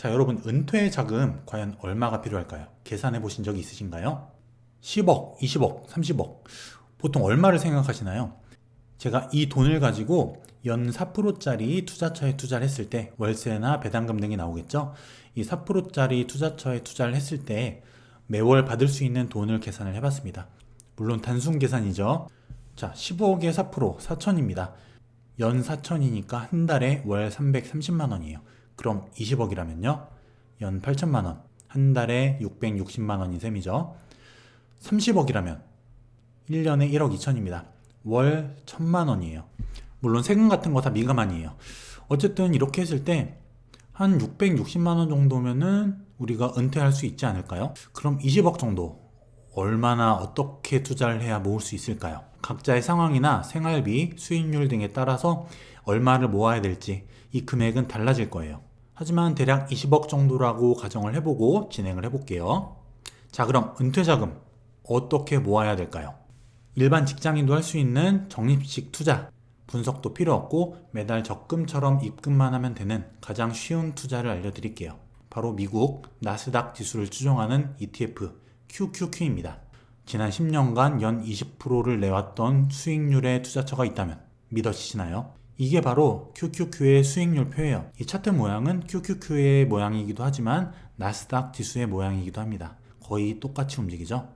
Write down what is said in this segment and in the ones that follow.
자, 여러분, 은퇴 자금 과연 얼마가 필요할까요? 계산해 보신 적이 있으신가요? 10억, 20억, 30억. 보통 얼마를 생각하시나요? 제가 이 돈을 가지고 연 4%짜리 투자처에 투자를 했을 때 월세나 배당금 등이 나오겠죠? 이 4%짜리 투자처에 투자를 했을 때 매월 받을 수 있는 돈을 계산을 해봤습니다. 물론 단순 계산이죠. 자, 15억에 4%, 4천입니다. 연 4천이니까 한 달에 월 330만 원이에요. 그럼 20억이라면요? 연 8천만 원, 한 달에 660만 원인 셈이죠. 30억이라면 1년에 1억 2천입니다. 월 1000만 원이에요. 물론 세금 같은 거 다 미감 아니에요. 어쨌든 이렇게 했을 때 한 660만 원 정도면은 우리가 은퇴할 수 있지 않을까요? 그럼 20억 정도 얼마나 어떻게 투자를 해야 모을 수 있을까요? 각자의 상황이나 생활비, 수익률 등에 따라서 얼마를 모아야 될지 이 금액은 달라질 거예요. 하지만 대략 20억 정도라고 가정을 해보고 진행을 해볼게요. 자, 그럼 은퇴자금 어떻게 모아야 될까요? 일반 직장인도 할 수 있는 적립식 투자, 분석도 필요 없고 매달 적금처럼 입금만 하면 되는 가장 쉬운 투자를 알려드릴게요. 바로 미국 나스닥 지수를 추종하는 ETF QQQ입니다. 지난 10년간 연 20%를 내왔던 수익률의 투자처가 있다면 믿어지시나요? 이게 바로 QQQ의 수익률 표예요. 이 차트 모양은 QQQ의 모양이기도 하지만 나스닥 지수의 모양이기도 합니다. 거의 똑같이 움직이죠.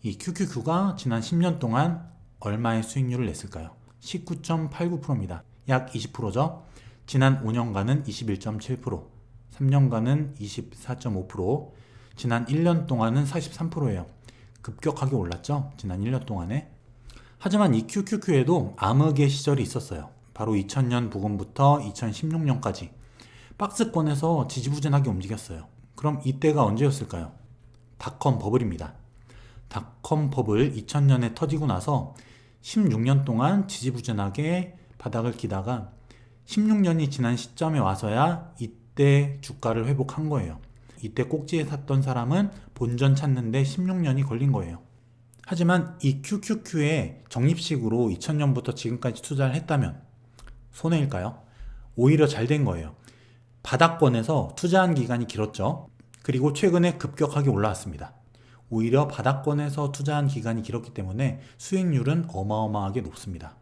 이 QQQ가 지난 10년 동안 얼마의 수익률을 냈을까요? 19.89%입니다. 약 20%죠. 지난 5년간은 21.7%, 3년간은 24.5%, 지난 1년 동안은 43%예요. 급격하게 올랐죠? 지난 1년 동안에. 하지만 이 QQQ에도 암흑의 시절이 있었어요. 바로 2000년 부근부터 2016년까지 박스권에서 지지부진하게 움직였어요. 그럼 이때가 언제였을까요? 닷컴 버블입니다. 닷컴 버블 2000년에 터지고 나서 16년 동안 지지부진하게 바닥을 기다가 16년이 지난 시점에 와서야 이때 주가를 회복한 거예요. 이때 꼭지에 샀던 사람은 본전 찾는데 16년이 걸린 거예요. 하지만 이 QQQ에 적립식으로 2000년부터 지금까지 투자를 했다면 손해일까요? 오히려 잘 된 거예요. 바닥권에서 투자한 기간이 길었죠. 그리고 최근에 급격하게 올라왔습니다. 오히려 바닥권에서 투자한 기간이 길었기 때문에 수익률은 어마어마하게 높습니다.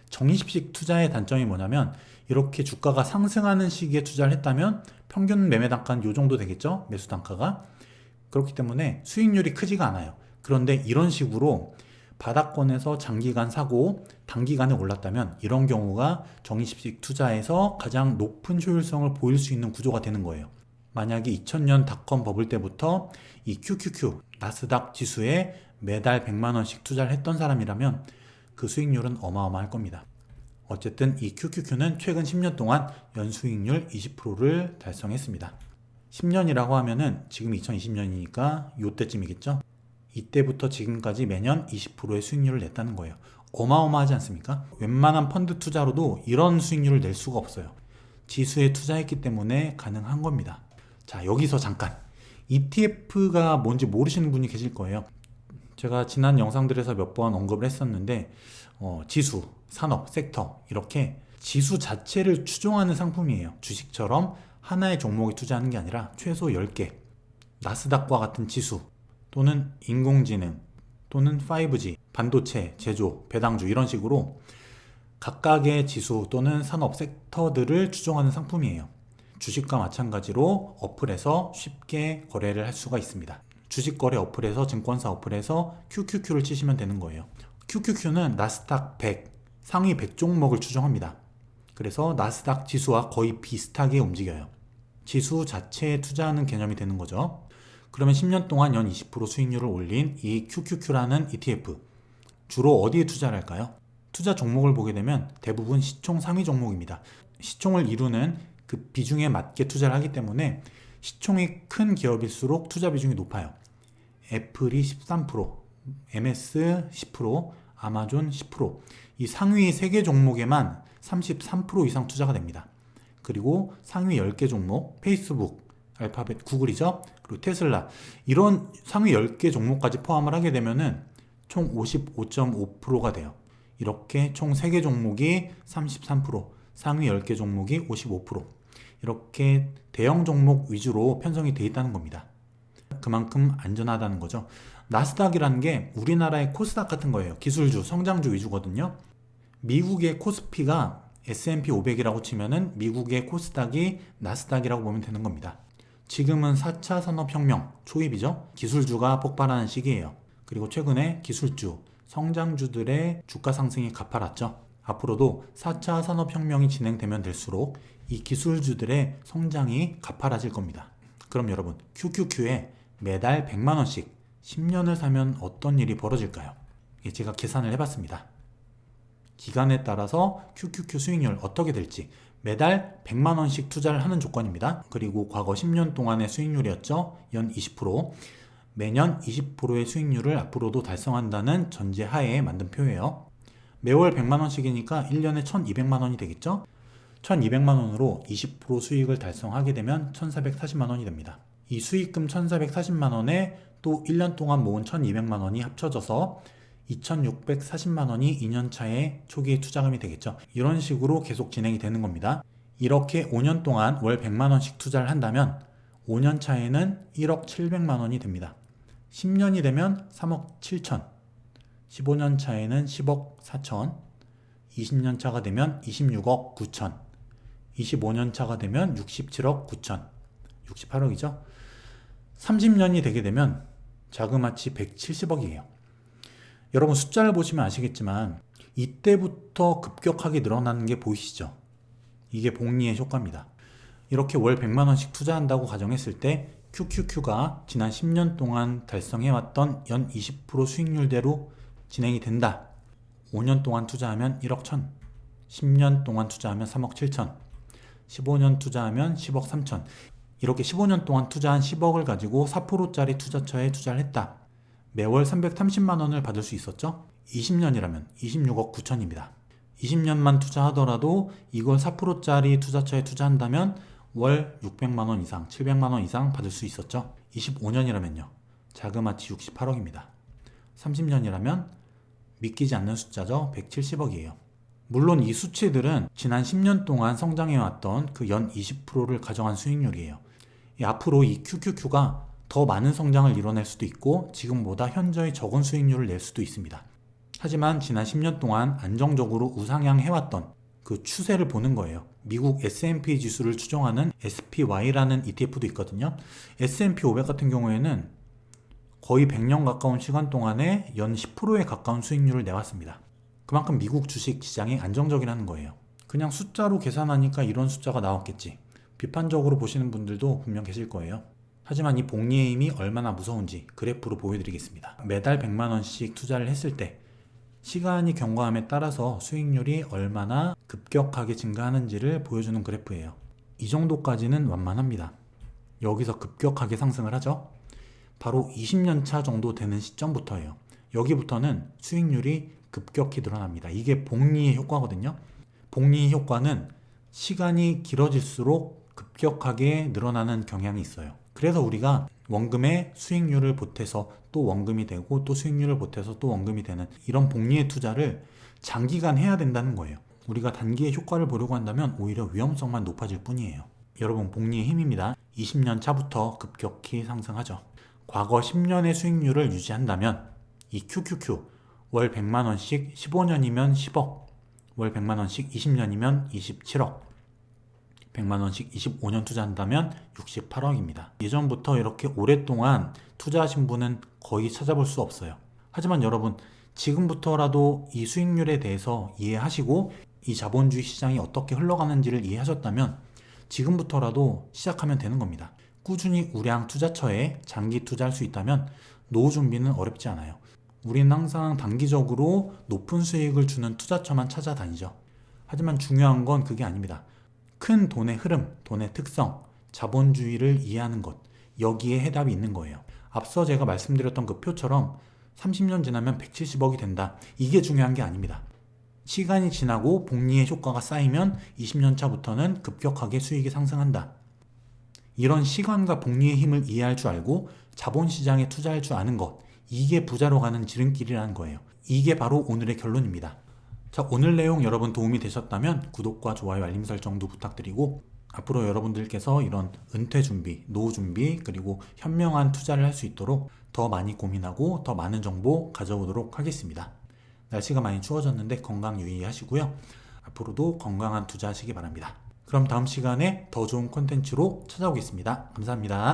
적립식 투자의 단점이 뭐냐면 이렇게 주가가 상승하는 시기에 투자를 했다면 평균 매매 단가는 이 정도 되겠죠? 매수 단가가. 그렇기 때문에 수익률이 크지가 않아요. 그런데 이런 식으로 바닥권에서 장기간 사고 단기간에 올랐다면 이런 경우가 적립식 투자에서 가장 높은 효율성을 보일 수 있는 구조가 되는 거예요. 만약에 2000년 닷컴 버블 때부터 이 QQQ 나스닥 지수에 매달 100만 원씩 투자를 했던 사람이라면 그 수익률은 어마어마할 겁니다. 어쨌든 이 QQQ는 최근 10년 동안 연수익률 20%를 달성했습니다. 10년이라고 하면은 지금 2020년이니까 이때쯤이겠죠? 이때부터 지금까지 매년 20%의 수익률을 냈다는 거예요. 어마어마하지 않습니까? 웬만한 펀드 투자로도 이런 수익률을 낼 수가 없어요. 지수에 투자했기 때문에 가능한 겁니다. 자, 여기서 잠깐 ETF가 뭔지 모르시는 분이 계실 거예요. 제가 지난 영상들에서 몇 번 언급을 했었는데 지수, 산업, 섹터 이렇게 지수 자체를 추종하는 상품이에요. 주식처럼 하나의 종목에 투자하는 게 아니라 최소 10개 나스닥과 같은 지수 또는 인공지능 또는 5G, 반도체, 제조, 배당주 이런 식으로 각각의 지수 또는 산업 섹터들을 추종하는 상품이에요. 주식과 마찬가지로 어플에서 쉽게 거래를 할 수가 있습니다. 주식거래 어플에서 증권사 어플에서 QQQ를 치시면 되는 거예요. QQQ는 나스닥 100, 상위 100 종목을 추종합니다. 그래서 나스닥 지수와 거의 비슷하게 움직여요. 지수 자체에 투자하는 개념이 되는 거죠. 그러면 10년 동안 연 20% 수익률을 올린 이 QQQ라는 ETF 주로 어디에 투자를 할까요? 투자 종목을 보게 되면 대부분 시총 상위 종목입니다. 시총을 이루는 그 비중에 맞게 투자를 하기 때문에 시총이 큰 기업일수록 투자 비중이 높아요. 애플이 13%, MS 10%, 아마존 10%, 이 상위 3개 종목에만 33% 이상 투자가 됩니다. 그리고 상위 10개 종목, 페이스북, 알파벳, 구글이죠. 그리고 테슬라, 이런 상위 10개 종목까지 포함을 하게 되면은 총 55.5%가 돼요. 이렇게 총 3개 종목이 33%, 상위 10개 종목이 55%. 이렇게 대형 종목 위주로 편성이 되어 있다는 겁니다. 그만큼 안전하다는 거죠. 나스닥이라는 게 우리나라의 코스닥 같은 거예요. 기술주, 성장주 위주거든요. 미국의 코스피가 S&P 500이라고 치면은 미국의 코스닥이 나스닥이라고 보면 되는 겁니다. 지금은 4차 산업혁명 초입이죠. 기술주가 폭발하는 시기예요. 그리고 최근에 기술주, 성장주들의 주가 상승이 가팔랐죠. 앞으로도 4차 산업혁명이 진행되면 될수록 이 기술주들의 성장이 가팔라질 겁니다. 그럼 여러분, QQQ에 매달 100만원씩 10년을 사면 어떤 일이 벌어질까요? 제가 계산을 해봤습니다. 기간에 따라서 QQQ 수익률 어떻게 될지 매달 100만원씩 투자를 하는 조건입니다. 그리고 과거 10년 동안의 수익률이었죠. 연 20%. 매년 20%의 수익률을 앞으로도 달성한다는 전제하에 만든 표예요. 매월 100만원씩이니까 1년에 1200만원이 되겠죠. 1200만원으로 20% 수익을 달성하게 되면 1440만원이 됩니다. 이 수익금 1440만원에 또 1년 동안 모은 1200만원이 합쳐져서 2640만원이 2년차에 초기에 투자금이 되겠죠. 이런 식으로 계속 진행이 되는 겁니다. 이렇게 5년 동안 월 100만원씩 투자를 한다면 5년차에는 1억 700만원이 됩니다. 10년이 되면 3억 7천, 15년 차에는 10억 4천, 20년 차가 되면 26억 9천, 25년 차가 되면 67억 9천, 68억이죠. 30년이 되게 되면 자그마치 170억이에요. 여러분 숫자를 보시면 아시겠지만 이때부터 급격하게 늘어나는 게 보이시죠? 이게 복리의 효과입니다. 이렇게 월 100만원씩 투자한다고 가정했을 때 QQQ가 지난 10년 동안 달성해왔던 연 20% 수익률대로 진행이 된다. 5년 동안 투자하면 1억 1천, 10년 동안 투자하면 3억 7천, 15년 투자하면 10억 3천. 이렇게 15년 동안 투자한 10억을 가지고 4%짜리 투자처에 투자를 했다. 매월 330만원을 받을 수 있었죠. 20년이라면 26억 9천입니다. 20년만 투자하더라도 이걸 4%짜리 투자처에 투자한다면 월 600만원 이상, 700만원 이상 받을 수 있었죠. 25년이라면요. 자그마치 68억입니다. 30년이라면 믿기지 않는 숫자죠. 170억이에요. 물론 이 수치들은 지난 10년 동안 성장해왔던 그 연 20%를 가정한 수익률이에요. 앞으로 이 QQQ가 더 많은 성장을 이뤄낼 수도 있고 지금보다 현저히 적은 수익률을 낼 수도 있습니다. 하지만 지난 10년 동안 안정적으로 우상향해왔던 그 추세를 보는 거예요. 미국 S&P 지수를 추종하는 SPY라는 ETF도 있거든요. S&P 500 같은 경우에는 거의 100년 가까운 시간 동안에 연 10%에 가까운 수익률을 내왔습니다. 그만큼 미국 주식 시장이 안정적이라는 거예요. 그냥 숫자로 계산하니까 이런 숫자가 나왔겠지. 비판적으로 보시는 분들도 분명 계실 거예요. 하지만 이 복리의 힘이 얼마나 무서운지 그래프로 보여드리겠습니다. 매달 100만원씩 투자를 했을 때 시간이 경과함에 따라서 수익률이 얼마나 급격하게 증가하는지를 보여주는 그래프예요. 이 정도까지는 완만합니다. 여기서 급격하게 상승을 하죠. 바로 20년 차 정도 되는 시점부터예요. 여기부터는 수익률이 급격히 늘어납니다. 이게 복리의 효과거든요. 복리의 효과는 시간이 길어질수록 급격하게 늘어나는 경향이 있어요. 그래서 우리가 원금에 수익률을 보태서 또 원금이 되고 또 수익률을 보태서 또 원금이 되는 이런 복리의 투자를 장기간 해야 된다는 거예요. 우리가 단기의 효과를 보려고 한다면 오히려 위험성만 높아질 뿐이에요. 여러분, 복리의 힘입니다. 20년 차부터 급격히 상승하죠. 과거 10년의 수익률을 유지한다면 이 QQQ 월 100만원씩 15년이면 10억, 월 100만원씩 20년이면 27억, 100만원씩 25년 투자한다면 68억입니다. 예전부터 이렇게 오랫동안 투자하신 분은 거의 찾아볼 수 없어요. 하지만 여러분, 지금부터라도 이 수익률에 대해서 이해하시고 이 자본주의 시장이 어떻게 흘러가는지를 이해하셨다면 지금부터라도 시작하면 되는 겁니다. 꾸준히 우량 투자처에 장기 투자할 수 있다면 노후 준비는 어렵지 않아요. 우리는 항상 단기적으로 높은 수익을 주는 투자처만 찾아다니죠. 하지만 중요한 건 그게 아닙니다. 큰 돈의 흐름, 돈의 특성, 자본주의를 이해하는 것, 여기에 해답이 있는 거예요. 앞서 제가 말씀드렸던 그 표처럼 30년 지나면 170억이 된다. 이게 중요한 게 아닙니다. 시간이 지나고 복리의 효과가 쌓이면 20년 차부터는 급격하게 수익이 상승한다. 이런 시간과 복리의 힘을 이해할 줄 알고 자본시장에 투자할 줄 아는 것, 이게 부자로 가는 지름길이라는 거예요. 이게 바로 오늘의 결론입니다. 자, 오늘 내용 여러분 도움이 되셨다면 구독과 좋아요, 알림 설정도 부탁드리고 앞으로 여러분들께서 이런 은퇴 준비, 노후 준비, 그리고 현명한 투자를 할 수 있도록 더 많이 고민하고 더 많은 정보 가져오도록 하겠습니다. 날씨가 많이 추워졌는데 건강 유의하시고요. 앞으로도 건강한 투자하시기 바랍니다. 그럼 다음 시간에 더 좋은 콘텐츠로 찾아오겠습니다. 감사합니다.